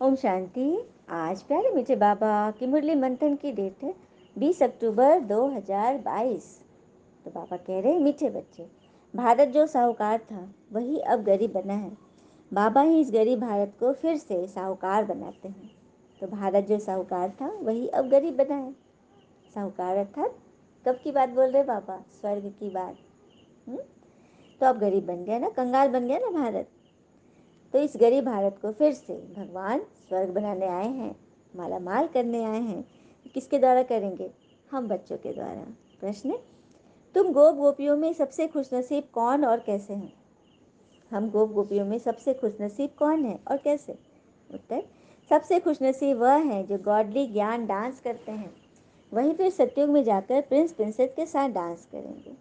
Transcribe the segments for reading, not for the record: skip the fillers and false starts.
ओम शांति। आज प्यारे मीठे बाबा की मुरली मंथन की डेट है 20 अक्टूबर 2022। तो बाबा कह रहे हैं, मीठे बच्चे, भारत जो साहूकार था वही अब गरीब बना है। बाबा ही इस गरीब भारत को फिर से साहूकार बनाते हैं। तो भारत जो साहूकार था वही अब गरीब बना है। साहूकार अर्थात कब की बात बोल रहे बाबा? स्वर्ग की बात। तो अब गरीब बन गया ना, कंगाल बन गया ना भारत। तो इस गरीब भारत को फिर से भगवान स्वर्ग बनाने आए हैं, माला माल करने आए हैं। किसके द्वारा करेंगे? हम बच्चों के द्वारा। प्रश्न: तुम गोप गोपियों में सबसे खुशनसीब कौन और कैसे हैं? हम गोप गोपियों में सबसे खुशनसीब कौन है और कैसे? उत्तर: सबसे खुशनसीब वह है जो गॉडली ज्ञान डांस करते हैं। वहीं फिर सत्युग में जाकर प्रिंस प्रिंसेस के साथ डांस करेंगे।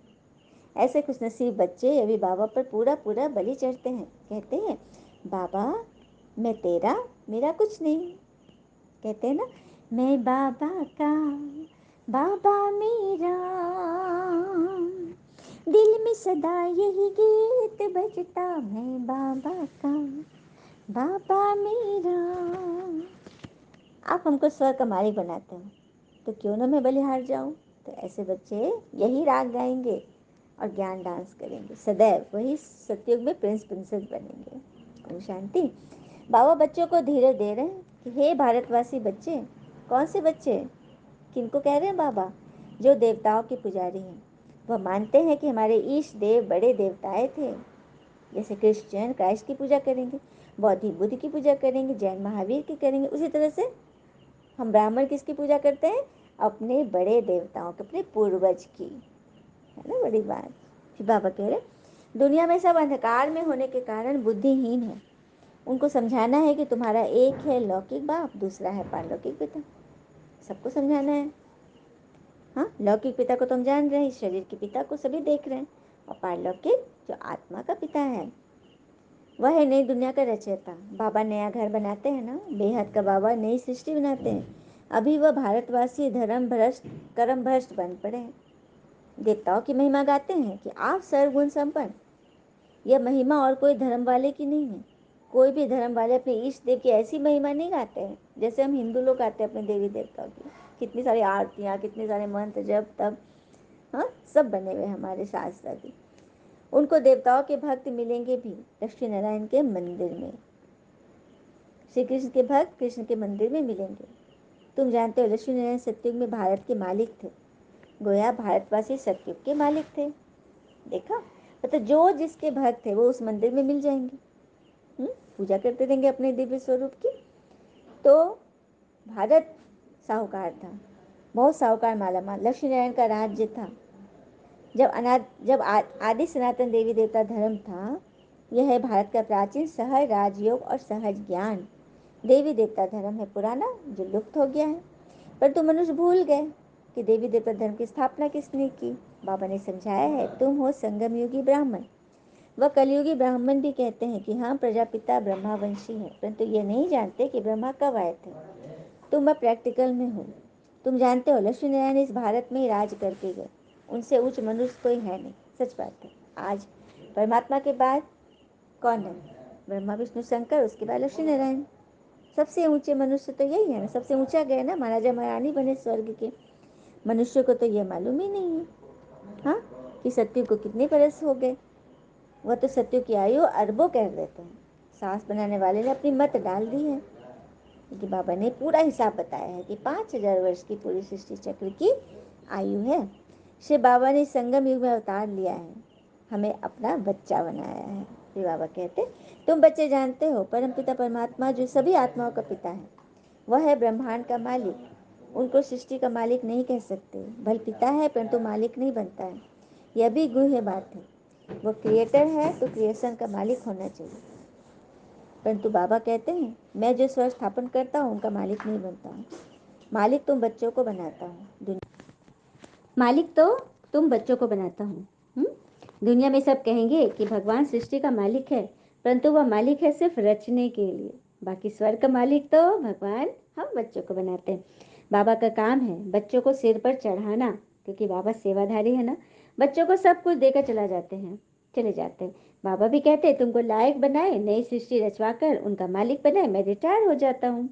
ऐसे खुशनसीब बच्चे अभी बाबा पर पूरा पूरा बलि चढ़ते हैं। कहते हैं, बाबा मैं तेरा, मेरा कुछ नहीं। कहते हैं ना, मैं बाबा का, बाबा मेरा, दिल में सदा यही गीत बजता, मैं बाबा का, बाबा मेरा। आप हमको स्वर्ग का मालिक बनाते हो, तो क्यों ना मैं बलिहार जाऊं। तो ऐसे बच्चे यही राग गाएंगे और ज्ञान डांस करेंगे सदैव। वही सतयुग में प्रिंस प्रिंसेस बनेंगे। ओम शांति। बाबा बच्चों को धीरे दे रहे हैं कि हे भारतवासी बच्चे। कौन से बच्चे? किनको कह रहे हैं बाबा? जो देवताओं के पुजारी हैं। वह मानते हैं कि हमारे ईश देव बड़े देवताएं थे। जैसे क्रिश्चियन क्राइस्ट की पूजा करेंगे, बौद्ध बुद्ध की पूजा करेंगे, जैन महावीर की करेंगे, उसी तरह से हम ब्राह्मण किसकी पूजा करते हैं? अपने बड़े देवताओं के, अपने पूर्वज की। है ना बड़ी बात। फिर बाबा कह रहे, दुनिया में सब अंधकार में होने के कारण बुद्धिहीन है। उनको समझाना है कि तुम्हारा एक है लौकिक बाप, दूसरा है पारलौकिक पिता। सबको समझाना है। हाँ, लौकिक पिता को तुम जान रहे हैं, शरीर के पिता को सभी देख रहे हैं। और पारलौकिक जो आत्मा का पिता है, वह है नई दुनिया का रचयिता। बाबा नया घर बनाते हैं ना, बेहद का बाबा नई सृष्टि बनाते हैं। अभी वह भारतवासी धर्म भ्रष्ट, कर्म भ्रष्ट बन पड़े हैं। देवताओं की महिमा गाते हैं कि आप सर्वगुण संपन्न। यह महिमा और कोई धर्म वाले की नहीं है। कोई भी धर्म वाले अपने इष्ट देव की ऐसी महिमा नहीं गाते हैं जैसे हम हिंदू लोग गाते हैं अपने देवी देवताओं की। कितनी सारी आरतियाँ, कितने सारे मंत्र जब तब, हाँ, सब बने हुए हमारे शास्त्र भी। उनको देवताओं के भक्त मिलेंगे भी लक्ष्मी नारायण के मंदिर में। श्री कृष्ण के भक्त कृष्ण के मंदिर में मिलेंगे। तुम जानते हो लक्ष्मी नारायण सतयुग में भारत के मालिक थे। गोया भारतवासी सतयुग के मालिक थे। देखा, मतलब जो जिसके भक्त थे वो उस मंदिर में मिल जाएंगे। पूजा करते रहेंगे अपने दिव्य स्वरूप की। तो भारत साहूकार था, बहुत साहूकार, माला माल। लक्ष्मी नारायण का राज्य था। जब आदि सनातन देवी देवता धर्म था। यह है भारत का प्राचीन सहज राजयोग और सहज ज्ञान। देवी देवता धर्म है पुराना, जो लुप्त हो गया है। परंतु मनुष्य भूल गए कि देवी देवता धर्म की स्थापना किसने की। बाबा ने समझाया है, तुम हो संगम युगी ब्राह्मण। वह कलयुगी ब्राह्मण भी कहते हैं कि हाँ, प्रजापिता ब्रह्मावंशी है, परंतु ये नहीं जानते कि ब्रह्मा कब आए थे। तुम अब प्रैक्टिकल में हो। तुम जानते हो लक्ष्मी नारायण इस भारत में ही राज करके गए। उनसे उच्च मनुष्य कोई है नहीं। सच बात है। आज परमात्मा के बाद कौन है? ब्रह्मा विष्णु शंकर, उसके बाद लक्ष्मी नारायण। सबसे ऊंचे मनुष्य तो यही है ना, सबसे ऊंचा गए ना, महाराजा महारानी बने स्वर्ग के। मनुष्य को तो यह मालूम ही नहीं है, हाँ, कि सत्यु को कितने बरस हो गए। वह तो सत्यु की आयु अरबों कह देते हैं। सास बनाने वाले ने अपनी मत डाल दी है, क्योंकि बाबा ने पूरा हिसाब बताया है कि 5000 वर्ष की पूरी सृष्टि चक्र की आयु है। श्री बाबा ने संगम युग में अवतार लिया है, हमें अपना बच्चा बनाया है। श्री बाबा कहते, तुम बच्चे जानते हो परमपिता परमात्मा जो सभी आत्माओं का पिता है, वह है ब्रह्मांड का मालिक। उनको सृष्टि का मालिक नहीं कह सकते, भले पिता है परंतु मालिक नहीं बनता है। यह भी गुह्य बात है। वो क्रिएटर है तो क्रिएशन का मालिक होना चाहिए। परंतु बाबा कहते हैं, मैं जो स्वर्ग स्थापन करता हूँ उनका मालिक नहीं बनता हूँ। मालिक तुम बच्चों को बनाता हूँ। मालिक तो तुम बच्चों को बनाता हूँ। दुनिया में सब कहेंगे कि भगवान सृष्टि का मालिक है, परंतु वह मालिक है सिर्फ रचने के लिए। बाकी स्वर्ग का मालिक तो भगवान हम बच्चों को बनाते हैं। बाबा का काम है बच्चों को सिर पर चढ़ाना, क्योंकि बाबा सेवाधारी है ना। बच्चों को सब कुछ देकर चला जाते हैं। चले जाते हैं। बाबा भी कहते हैं तुमको लायक बनाए, नई सृष्टि रचवा कर उनका मालिक बनाए, मैं रिटायर हो जाता हूँ।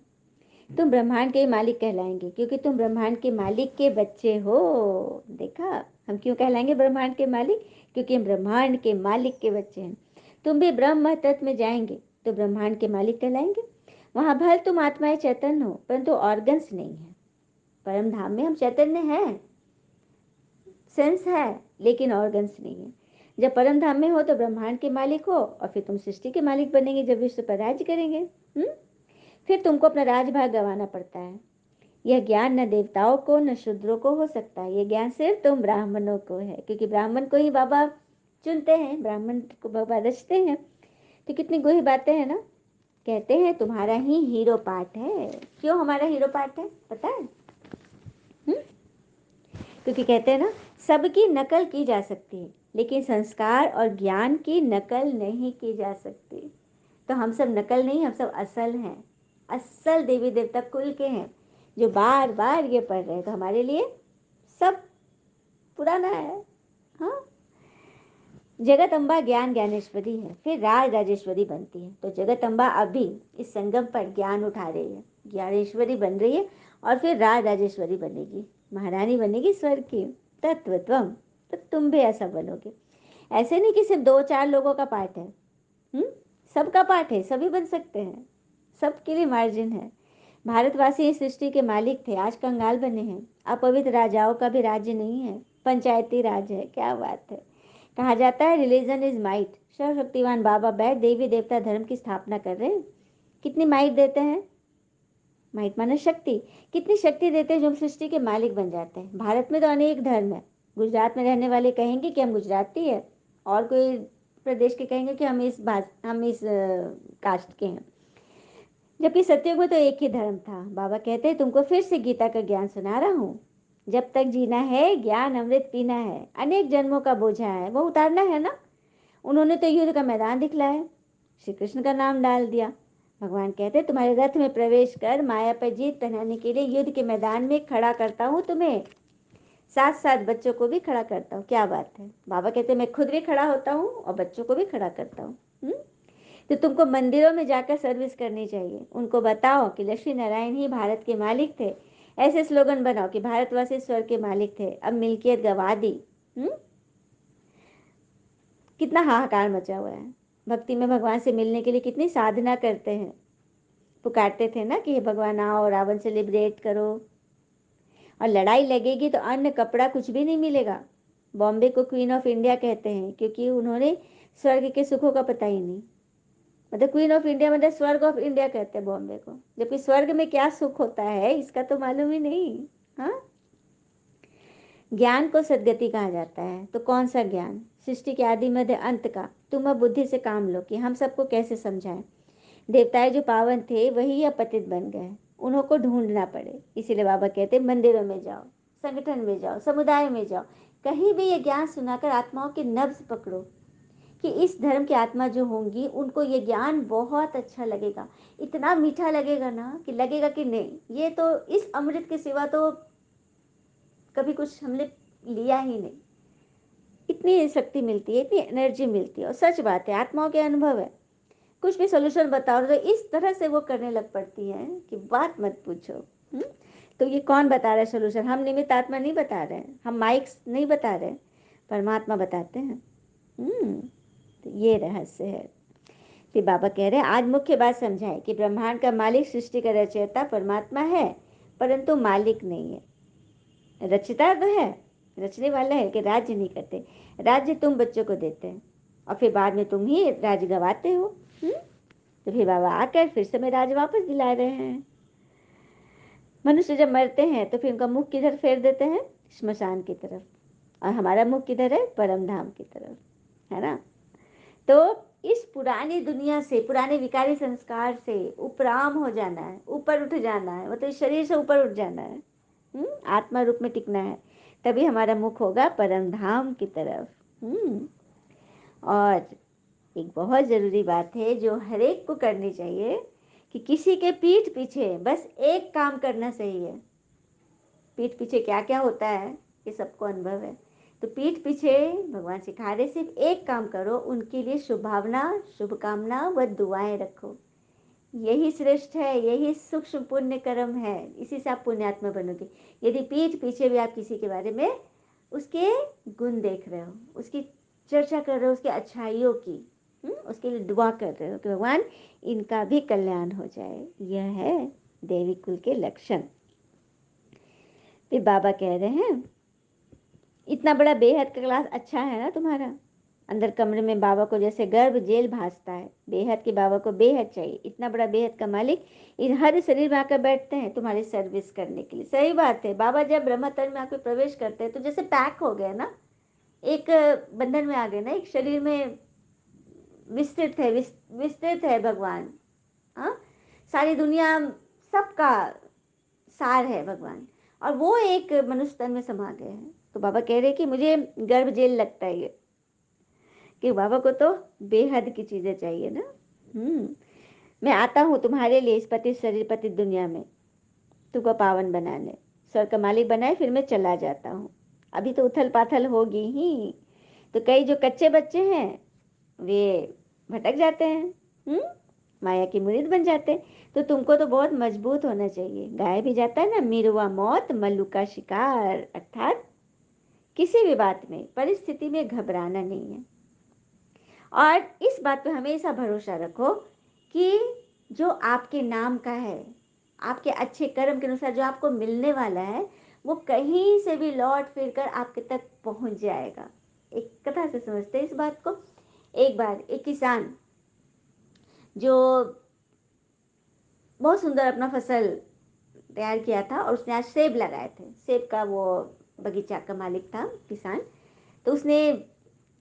तुम ब्रह्मांड के मालिक कहलाएंगे क्योंकि तुम ब्रह्मांड के मालिक के बच्चे हो। देखा हम क्यों कहलाएंगे ब्रह्मांड के मालिक? क्योंकि हम ब्रह्मांड के मालिक के बच्चे हैं। तुम भी ब्रह्म तत्व में जाएंगे तो ब्रह्मांड के मालिक कहलाएंगे। वहां भले तुम आत्माएं चैतन्य हो परंतु ऑर्गन्स नहीं है। परम धाम में हम चैतन्य हैं, सेंस है, लेकिन ऑर्गन्स नहीं है। जब परम धाम में हो तो ब्रह्मांड के मालिक हो और फिर तुम सृष्टि के मालिक बनेंगे जब विश्व पर राज्य करेंगे। फिर तुमको अपना राजभाग गंवाना पड़ता है। यह ज्ञान न देवताओं को न शूद्रों को हो सकता है, यह ज्ञान सिर्फ तुम ब्राह्मणों को है, क्योंकि ब्राह्मण को ही बाबा चुनते हैं, ब्राह्मण को बाबा रचते हैं। तो कितनी गोही बातें हैं ना। कहते हैं तुम्हारा ही हीरो पार्ट है। क्यों हमारा हीरो पार्ट है पता है? क्योंकि कहते हैं ना, सबकी नकल की जा सकती है लेकिन संस्कार और ज्ञान की नकल नहीं की जा सकती। तो हम सब नकल नहीं, हम सब असल हैं, असल देवी देवता कुल के हैं जो बार बार ये पढ़ रहे हैं। तो हमारे लिए सब पुराना है। हाँ, जगत अम्बा ज्ञान ज्ञानेश्वरी है, फिर राज राजेश्वरी बनती है। तो जगत अम्बा अभी इस संगम पर ज्ञान उठा रही है, ज्ञानेश्वरी बन रही है और फिर राज राजेश्वरी बनेगी, महारानी बनेगी स्वर्ग की। तत्वत्वम, तो तुम भी ऐसा बनोगे। ऐसे नहीं कि सिर्फ 2-4 लोगों का पार्ट है, सबका पार्ट है, सभी बन सकते हैं, सबके लिए मार्जिन है। भारतवासी इस सृष्टि के मालिक थे, आज कंगाल बने हैं। अपवित्र राजाओं का भी राज्य नहीं है, पंचायती राज है। क्या बात है। कहा जाता है रिलीजन इज माइट। सर्वशक्तिवान बाबा बैठ देवी देवता धर्म की स्थापना कर रहे हैं। कितनी माइट देते हैं? माइट माने शक्ति। कितनी शक्ति देते हैं जो हम सृष्टि के मालिक बन जाते हैं। भारत में तो अनेक धर्म है। गुजरात में रहने वाले कहेंगे कि हम गुजराती है, और कोई प्रदेश के कहेंगे कि हम इस कास्ट के हैं। जबकि सत्युग में तो एक ही धर्म था। बाबा कहते हैं तुमको फिर से गीता का ज्ञान सुना रहा हूँ। जब तक जीना है ज्ञान अमृत पीना है, अनेक जन्मों का बोझा है वो उतारना है ना। उन्होंने तो युद्ध का मैदान दिखलाया, श्री कृष्ण का नाम डाल दिया। भगवान कहते तुम्हारे रथ में प्रवेश कर माया पर जीत पहनाने के लिए युद्ध के मैदान में खड़ा करता हूँ तुम्हें, साथ साथ बच्चों को भी खड़ा करता हूँ। क्या बात है। बाबा कहते मैं खुद भी खड़ा होता हूँ और बच्चों को भी खड़ा करता हूँ। तो तुमको मंदिरों में जाकर सर्विस करनी चाहिए। उनको बताओ कि लक्ष्मी नारायण ही भारत के मालिक थे। ऐसे स्लोगन बनाओ कि भारतवासी स्वर्ग के मालिक थे, अब मिल्कियत गवा दी। कितना हाहाकार मचा हुआ है। भक्ति में भगवान से मिलने के लिए कितनी साधना करते हैं। पुकारते थे ना कि हे भगवान आओ, रावण से लिबरेट करो। और लड़ाई लगेगी तो अन्न कपड़ा कुछ भी नहीं मिलेगा। बॉम्बे को क्वीन ऑफ इंडिया कहते हैं क्योंकि उन्होंने स्वर्ग के सुखों का पता ही नहीं। मतलब क्वीन ऑफ इंडिया मतलब स्वर्ग ऑफ इंडिया कहते हैं बॉम्बे को, जबकि स्वर्ग में क्या सुख होता है इसका तो मालूम ही नहीं। हाँ, ज्ञान को सदगति कहा जाता है। तो कौन सा ज्ञान? सृष्टि के आदि मध्य अंत का। तुम अब बुद्धि से काम लो कि हम सबको कैसे समझाएं। देवताएं जो पावन थे वही अब पतित बन गए, उन्हों को ढूंढना पड़े। इसीलिए बाबा कहते मंदिरों में जाओ, संगठन में जाओ, समुदाय में जाओ, कहीं भी ये ज्ञान सुनाकर आत्माओं के नब्ज पकड़ो कि इस धर्म की आत्मा जो होंगी उनको ये ज्ञान बहुत अच्छा लगेगा। इतना मीठा लगेगा ना कि लगेगा कि नहीं, ये तो इस अमृत के सिवा तो कभी कुछ हमने लिया ही नहीं। इतनी शक्ति मिलती है, इतनी एनर्जी मिलती है। और सच बात है, आत्माओं के अनुभव है। कुछ भी सोल्यूशन बताओ तो इस तरह से वो करने लग पड़ती हैं कि बात मत पूछो। तो ये कौन बता रहा है सोल्यूशन? हम निमित्त आत्मा नहीं बता रहे हैं, हम माइक्स नहीं बता रहे, परमात्मा बताते हैं। तो ये रहस्य है। फिर बाबा कह रहे हैं आज मुख्य बात समझाए कि ब्रह्मांड का मालिक सृष्टि का रचयिता परमात्मा है, परंतु मालिक नहीं है। रचयिता तो है, रचने वाला है कि राज्य नहीं करते। राज्य तुम बच्चों को देते हैं और फिर बाद में तुम ही राज्य गवाते हो। तो फिर बाबा आकर फिर से मैं राज वापस दिला रहे हैं। मनुष्य जब मरते हैं तो फिर उनका मुख किधर फेर देते हैं? श्मशान की तरफ। और हमारा मुख किधर है? परम धाम की तरफ, है ना। तो इस पुरानी दुनिया से, पुराने विकारी संस्कार से उपराम हो जाना है, ऊपर उठ जाना है, मतलब शरीर से ऊपर उठ जाना है, आत्मा रूप में टिकना है। तभी हमारा मुख होगा परम धाम की तरफ। और एक बहुत ज़रूरी बात है जो हर एक को करनी चाहिए कि किसी के पीठ पीछे बस एक काम करना सही है। पीठ पीछे क्या क्या होता है ये सबको अनुभव है। तो पीठ पीछे भगवान सिखा रहे सिर्फ एक काम करो, उनके लिए शुभ भावना, शुभकामना व दुआएं रखो। यही श्रेष्ठ है, यही सूक्ष्म पुण्य कर्म है, इसी से आप पुण्यात्मा बनोगे। यदि पीठ पीछे भी आप किसी के बारे में उसके गुण देख रहे हो, उसकी चर्चा कर रहे हो, उसकी अच्छाइयों की, उसके लिए दुआ कर रहे हो कि भगवान इनका भी कल्याण हो जाए, यह है देवी कुल के लक्षण। फिर बाबा कह रहे हैं, इतना बड़ा बेहद का क्लास अच्छा है ना तुम्हारा। अंदर कमरे में बाबा को जैसे गर्भ जेल भासता है, बेहद के बाबा को बेहद चाहिए। इतना बड़ा बेहद का मालिक इन हर शरीर में आकर बैठते हैं तुम्हारी सर्विस करने के लिए। सही बात है, बाबा जब ब्रह्मतन में आकर प्रवेश करते हैं तो जैसे पैक हो गए ना, एक बंधन में आ गए ना, एक शरीर में विस्तृत है भगवान। हाँ, सारी दुनिया सबका सार है भगवान, और वो एक मनुष्य तन में समा गए हैं। तो बाबा कह रहे कि मुझे गर्भ जेल लगता है ये, कि बाबा को तो बेहद की चीजें चाहिए ना। मैं आता हूँ तुम्हारे लिए इस पति शरीर पति दुनिया में, तुमको पावन बनाने, स्वर्ग का मालिक बनाए, फिर मैं चला जाता हूँ। अभी तो उथल पाथल होगी ही, तो कई जो कच्चे बच्चे हैं वे भटक जाते हैं, माया की मुरीद बन जाते हैं। तो तुमको तो बहुत मजबूत होना चाहिए। गाया भी जाता है ना, मिरुआ मौत मल्लू का शिकार, अर्थात किसी भी बात में, परिस्थिति में घबराना नहीं है। और इस बात पे हमेशा भरोसा रखो कि जो आपके नाम का है, आपके अच्छे कर्म के अनुसार जो आपको मिलने वाला है, वो कहीं से भी लौट फिर कर आपके तक पहुंच जाएगा। एक कथा से समझते हैं इस बात को। एक बार एक किसान जो बहुत सुंदर अपना फसल तैयार किया था, और उसने आज सेब लगाए थे, सेब का वो बगीचा का मालिक था किसान। तो उसने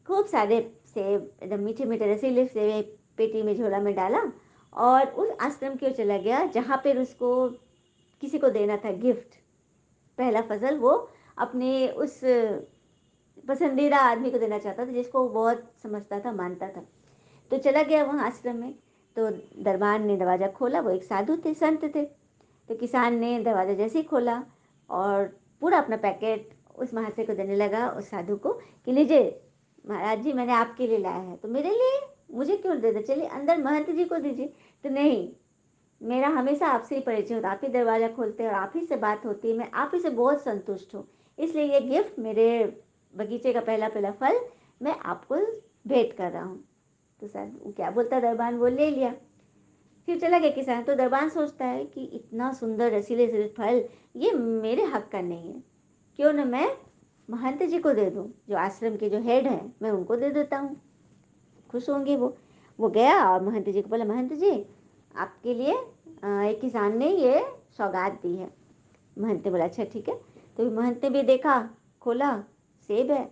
खूब सारे सेब, एकदम मीठे मीठे रसीले सेब पेटी में, झोला में डाला, और उस आश्रम की ओर चला गया जहाँ पर उसको किसी को देना था गिफ्ट। पहला फसल वो अपने उस पसंदीदा आदमी को देना चाहता था, जिसको वो बहुत समझता था, मानता था। तो चला गया वहाँ आश्रम में। तो दरबार ने दरवाज़ा खोला, वो एक साधु थे, संत थे। तो किसान ने दरवाज़ा जैसे ही खोला और पूरा अपना पैकेट उस महाशय को देने लगा, उस साधु को, कि लीजिए महाराज जी, मैंने आपके लिए लाया है। तो मेरे लिए, मुझे क्यों दे दे, चलिए अंदर महंत जी को दीजिए। तो नहीं, मेरा हमेशा आपसे ही परिचय होता, आप ही दरवाज़ा खोलते हैं और आप ही से बात होती है, मैं आप ही से बहुत संतुष्ट हूँ, इसलिए ये गिफ्ट, मेरे बगीचे का पहला पहला फल मैं आपको भेंट कर रहा हूँ। तो सर वो क्या बोलता, दरबान वो ले लिया। फिर चला गया किसान। तो दरबान सोचता है कि इतना सुंदर रसीले रसीले फल ये मेरे हक का नहीं है, क्यों न मैं महंत जी को दे दूँ, जो आश्रम के जो हेड हैं, मैं उनको दे देता हूँ, खुश होंगे वो गया और महंत जी को बोला, महंत जी आपके लिए एक किसान ने ये सौगात दी है। महंत ने बोला अच्छा ठीक है। तो महंत ने भी देखा, खोला, सेब है।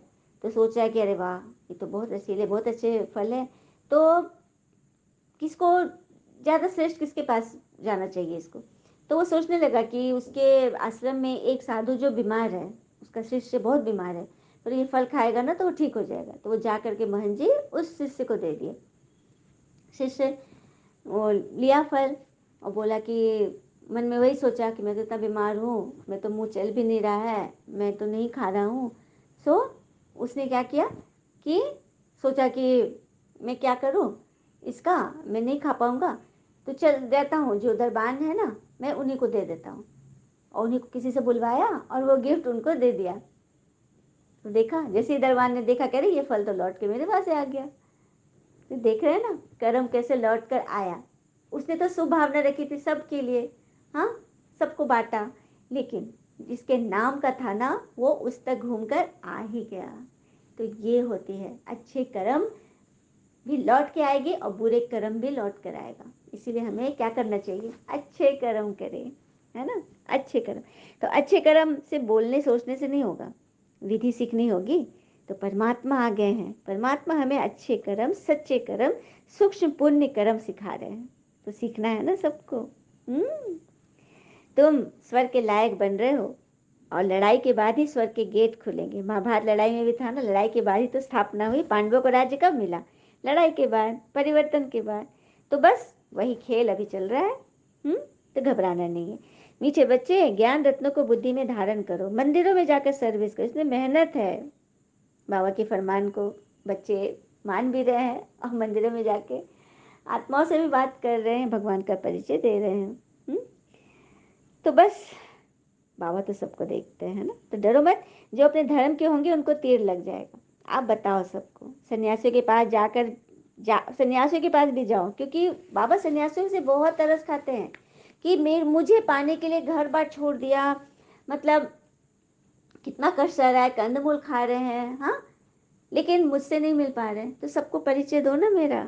तो सोचा कि अरे वाह, ये तो बहुत रसीले, बहुत अच्छे फल हैं, तो किसको ज़्यादा श्रेष्ठ किसके पास जाना चाहिए इसको। तो वो सोचने लगा कि उसके आश्रम में एक साधु जो बीमार है, उसका शिष्य बहुत बीमार है, पर ये फल खाएगा ना तो वो ठीक हो जाएगा। तो वो जा करके महंत जी उस शिष्य को दे दिए। शिष्य वो लिया फल और बोला कि मन में वही सोचा कि मैं तो इतना बीमार हूँ, मैं तो मुंह चल भी नहीं रहा है, मैं तो नहीं खा रहा हूँ। सो उसने क्या किया कि सोचा कि मैं क्या करूँ इसका, मैं नहीं खा पाऊँगा, तो चल देता हूँ, जो दरबान है ना मैं उन्हीं को दे देता हूँ। और उन्हीं को किसी से बुलवाया और वो गिफ्ट उनको दे दिया। तो देखा, जैसे ही दरबान ने देखा, कह रही ये फल तो लौट के मेरे पास आ गया। तो देख रहे हैं ना कर्म कैसे लौट कर आया। उसने तो शुभ भावना रखी थी सबके लिए, हाँ, सबको बांटा, लेकिन जिसके नाम का था ना वो उस तक घूमकर आ ही गया। तो ये होती है, अच्छे कर्म भी लौट के आएगी और बुरे कर्म भी लौट कर आएगा। इसीलिए हमें क्या करना चाहिए, अच्छे कर्म करें, है ना, अच्छे कर्म। तो अच्छे कर्म से बोलने सोचने से नहीं होगा, विधि सीखनी होगी। तो परमात्मा आ गए हैं, परमात्मा हमें अच्छे कर्म, सच्चे कर्म, सूक्ष्म पुण्य कर्म सिखा रहे हैं। तो सीखना है ना सबको। तुम स्वर्ग के लायक बन रहे हो, और लड़ाई के बाद ही स्वर्ग के गेट खुलेंगे। महाभारत लड़ाई में भी था ना, लड़ाई के बाद ही तो स्थापना हुई। पांडवों को राज्य कब मिला, लड़ाई के बाद, परिवर्तन के बाद। तो बस वही खेल अभी चल रहा है। तो घबराना नहीं है। मीठे बच्चे, ज्ञान रत्नों को बुद्धि में धारण करो, मंदिरों में जाकर सर्विस करो, इसमें मेहनत है। बाबा के फरमान को बच्चे मान भी रहे हैं और मंदिरों में जाके आत्माओं से भी बात कर रहे हैं, भगवान का परिचय दे रहे हैं। तो बस बाबा तो सबको देखते हैं ना, तो डरो मत, जो अपने धर्म के होंगे उनको तीर लग जाएगा। आप बताओ सबको, सन्यासियों के पास जाकर सन्यासियों के पास भी जाओ, क्योंकि बाबा सन्यासियों से बहुत तरस खाते हैं कि मुझे पाने के लिए घर बार छोड़ दिया, मतलब कितना कष्ट आ रहा है, कंदमूल खा रहे हैं, हाँ, लेकिन मुझसे नहीं मिल पा रहे, तो सबको परिचय दो ना मेरा।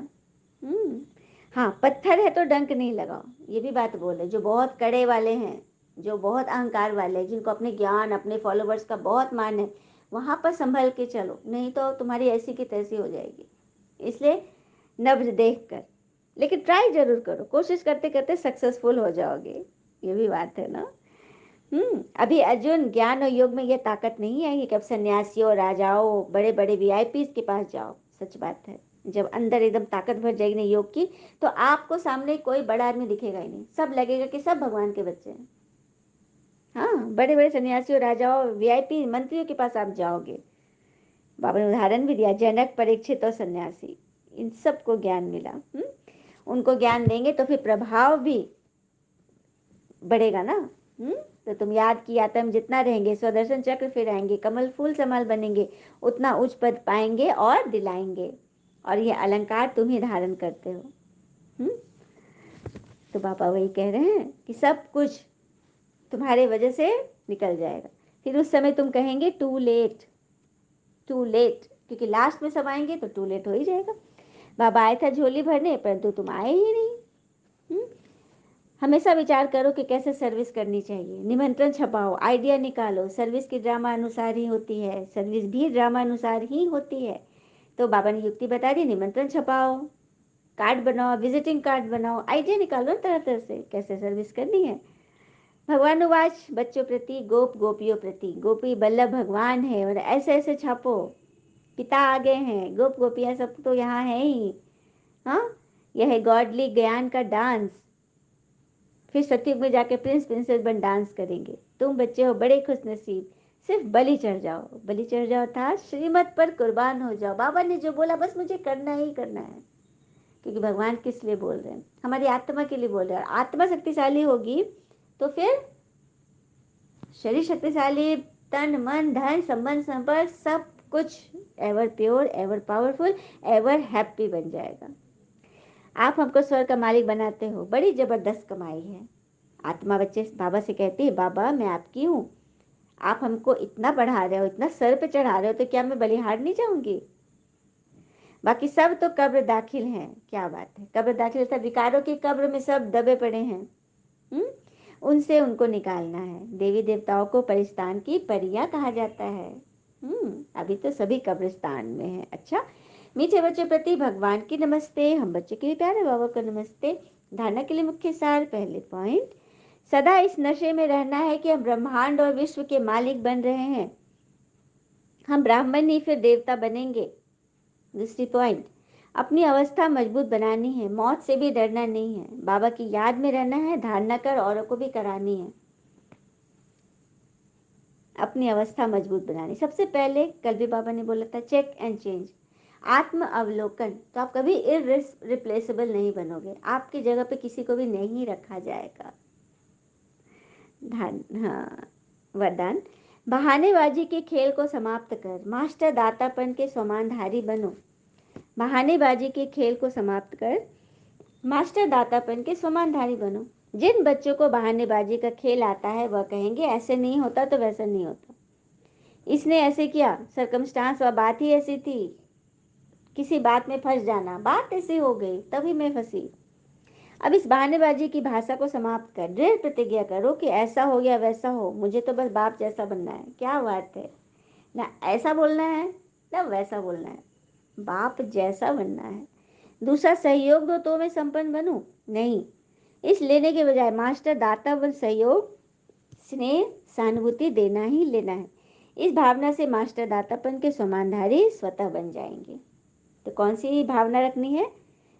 हाँ, पत्थर है तो डंक नहीं लगाओ, ये भी बात बोले, जो बहुत कड़े वाले हैं, जो बहुत अहंकार वाले हैं, जिनको अपने ज्ञान अपने फॉलोवर्स का बहुत मान है, वहां पर संभल के चलो, नहीं तो तुम्हारी ऐसी की तैसी हो जाएगी। इसलिए नब्ज देख कर, लेकिन ट्राई जरूर करो, कोशिश करते करते सक्सेसफुल हो जाओगे, ये भी बात है ना। अभी अर्जुन ज्ञान और योग में ये ताकत नहीं आई कि अब सन्यासियों, राजाओं, बड़े बड़े वीआईपी के पास जाओ। सच बात है, जब अंदर एकदम ताकत भर जाएगी ना योग की, तो आपको सामने कोई बड़ा आदमी दिखेगा ही नहीं, सब लगेगा कि सब भगवान के बच्चे हैं। हाँ, बड़े बड़े सन्यासियों, राजाओं, वीआईपी, मंत्रियों के पास आप जाओगे। बाबा ने उदाहरण भी दिया, जनक, परीक्षित और सन्यासी, इन सबको ज्ञान मिला। उनको ज्ञान देंगे तो फिर प्रभाव भी बढ़ेगा ना। तो तुम याद की यात्रा में जितना रहेंगे, स्वदर्शन चक्र फिर आएंगे, कमल फूल समाल बनेंगे, उतना उच्च पद पाएंगे और दिलाएंगे, और ये अलंकार तुम ही धारण करते हो। तो बाबा वही कह रहे हैं कि सब कुछ तुम्हारे वजह से निकल जाएगा, फिर उस समय तुम कहेंगे टू लेट, टू लेट, क्योंकि लास्ट में सब आएंगे तो टू लेट हो ही जाएगा। बाबा आया था झोली भरने, परंतु तुम आए ही नहीं। हमेशा विचार करो कि कैसे सर्विस करनी चाहिए, निमंत्रण छपाओ, आइडिया निकालो, सर्विस की ड्रामा अनुसार ही होती है, सर्विस भी ड्रामा अनुसार ही होती है। तो बाबा ने युक्ति बता दी, निमंत्रण छपाओ, कार्ड बनाओ, विजिटिंग कार्ड बनाओ, आइडिया निकालो तरह तरह से कैसे सर्विस करनी है। भगवान उवाच, बच्चों प्रति, गोप गोपियों प्रति, गोपी बल्लभ भगवान है, और ऐसे ऐसे छापो, पिता आगे हैं, गोप गोपियां सब तो यहाँ है ही। हाँ, यह है गॉडली ज्ञान का डांस। फिर सतयुग में जाके प्रिंस प्रिंसेस बन डांस करेंगे। तुम बच्चे हो बड़े खुश नसीब, सिर्फ बलि चढ़ जाओ, बलि चढ़ जाओ था श्रीमत पर कुर्बान हो जाओ। बाबा ने जो बोला बस मुझे करना ही करना है, क्योंकि भगवान किस लिए बोल रहे हैं, हमारी आत्मा के लिए बोल रहे हैं। आत्मा शक्तिशाली होगी तो फिर शरीर शक्तिशाली, तन मन धन संबंध संपर्क सब कुछ ever pure, ever powerful, ever happy बन जाएगा। आप हमको स्वर्ग का मालिक बनाते हो, बड़ी जबरदस्त कमाई है। आत्मा बच्चे बाबा से कहती है, बाबा मैं आपकी हूँ, आप हमको इतना बढ़ा रहे हो, इतना सर पे चढ़ा रहे हो, तो क्या मैं बलिहार नहीं जाऊंगी? बाकी सब तो कब्र दाखिल हैं। क्या बात है, कब्र दाखिल, सब विकारों की कब्र में सब दबे पड़े हैं। उनसे उनको निकालना है। देवी देवताओं को परिस्तान की परियां कहा जाता है। अभी तो सभी कब्रिस्तान में है। अच्छा, मीठे बच्चों प्रति भगवान की नमस्ते, हम बच्चे के लिए प्यारे बाबा को नमस्ते। धारणा के लिए मुख्य सार, पहले पॉइंट, सदा इस नशे में रहना है कि हम ब्रह्मांड और विश्व के मालिक बन रहे हैं, हम ब्राह्मण नहीं फिर देवता बनेंगे। दूसरी पॉइंट, अपनी अवस्था मजबूत बनानी है, मौत से भी डरना नहीं है, बाबा की याद में रहना है, धारणा कर औरों को भी करानी है। अपनी अवस्था मजबूत बनानी, सबसे पहले कल भी बाबा ने बोला था, चेक एंड चेंज, आत्म अवलोकन। तो आप कभी इररिप्लेसेबल नहीं बनोगे, आपकी जगह पे किसी को भी नहीं रखा जाएगा। हाँ, वरदान, बहानेबाजी के खेल को समाप्त कर मास्टर दातापन के समानधारी बनो। बहानेबाजी के खेल को समाप्त कर मास्टर दातापन के समानधारी बनो। जिन बच्चों को बहानेबाजी का खेल आता है वह कहेंगे ऐसे नहीं होता तो वैसा नहीं होता, इसने ऐसे किया, सरकमस्टांस व बात ही ऐसी थी, किसी बात में फंस जाना, बात ऐसी हो गई तभी मैं फंसी। अब इस बहानेबाजी की भाषा को समाप्त कर दृढ़ प्रतिज्ञा करो कि ऐसा हो या वैसा हो, मुझे तो बस बाप जैसा बनना है। क्या बात है, ना ऐसा बोलना है ना वैसा बोलना है, बाप जैसा बनना है। दूसरा, सहयोग दो तो मैं संपन्न बनूं, नहीं, इस लेने के बजाय मास्टर दाता व सहयोग, स्नेह, सहानुभूति देना ही लेना है। इस भावना से मास्टर दातापन के समानधारी स्वतः बन जाएंगे। तो कौन सी भावना रखनी है?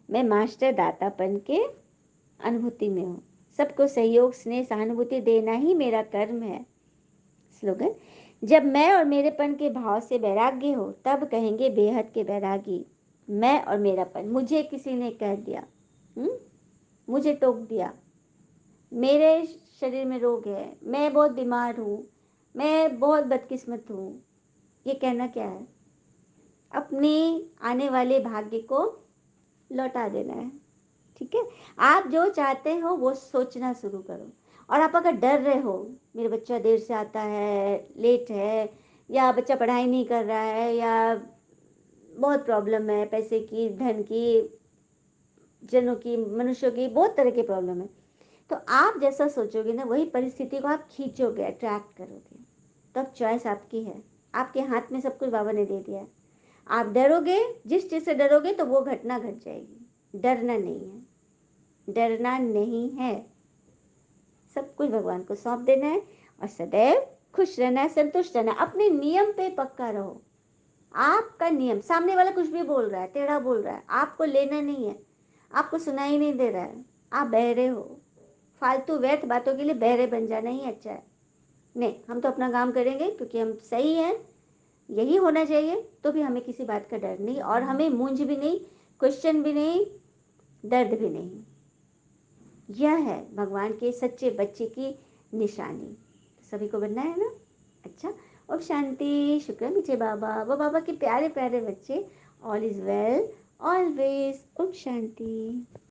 मैं मास्टर दातापन के अनुभूति में हूँ, सबको सहयोग, स्नेह, सहानुभूति देना ही मेरा कर्म है। स्लोगन, जब मैं और मेरेपन के भाव से वैराग्य हो तब कहेंगे बेहद के वैरागी। मैं और मेरापन, मुझे किसी ने कह दिया, मुझे टोक दिया, मेरे शरीर में रोग है, मैं बहुत बीमार हूँ, मैं बहुत बदकिस्मत हूँ, ये कहना क्या है? अपने आने वाले भाग्य को लौटा देना है। ठीक है, आप जो चाहते हो वो सोचना शुरू करो। और आप अगर डर रहे हो, मेरा बच्चा देर से आता है, लेट है, या बच्चा पढ़ाई नहीं कर रहा है, या बहुत प्रॉब्लम है, पैसे की, धन की, जनों की, मनुष्यों की, बहुत तरह की प्रॉब्लम है, तो आप जैसा सोचोगे ना वही परिस्थिति को आप खींचोगे, अट्रैक्ट करोगे। तब चॉइस आपकी है, आपके हाथ में सब कुछ बाबा ने दे दिया है। आप डरोगे, जिस चीज से डरोगे तो वो घटना घट जाएगी। डरना नहीं है, डरना नहीं है, सब कुछ भगवान को सौंप देना है और सदैव खुश रहना है, संतुष्ट रहना है। अपने नियम पे पक्का रहो। आपका नियम, सामने वाला कुछ भी बोल रहा है, टेढ़ा बोल रहा है, आपको लेना नहीं है, आपको सुनाई नहीं दे रहा है, आप बहरे हो। फालतू व्यर्थ बातों के लिए बहरे बन जाना ही अच्छा है। नहीं, हम तो अपना काम करेंगे क्योंकि हम सही हैं, यही होना चाहिए, तो भी हमें किसी बात का डर नहीं, और हमें मूंझ भी नहीं, क्वेश्चन भी नहीं, दर्द भी नहीं। यह है भगवान के सच्चे बच्चे की निशानी। सभी को बनना है ना? अच्छा, ओम शांति। शुक्र नीचे बाबा, वो बाबा के प्यारे प्यारे बच्चे। All is well always. ओम शांति।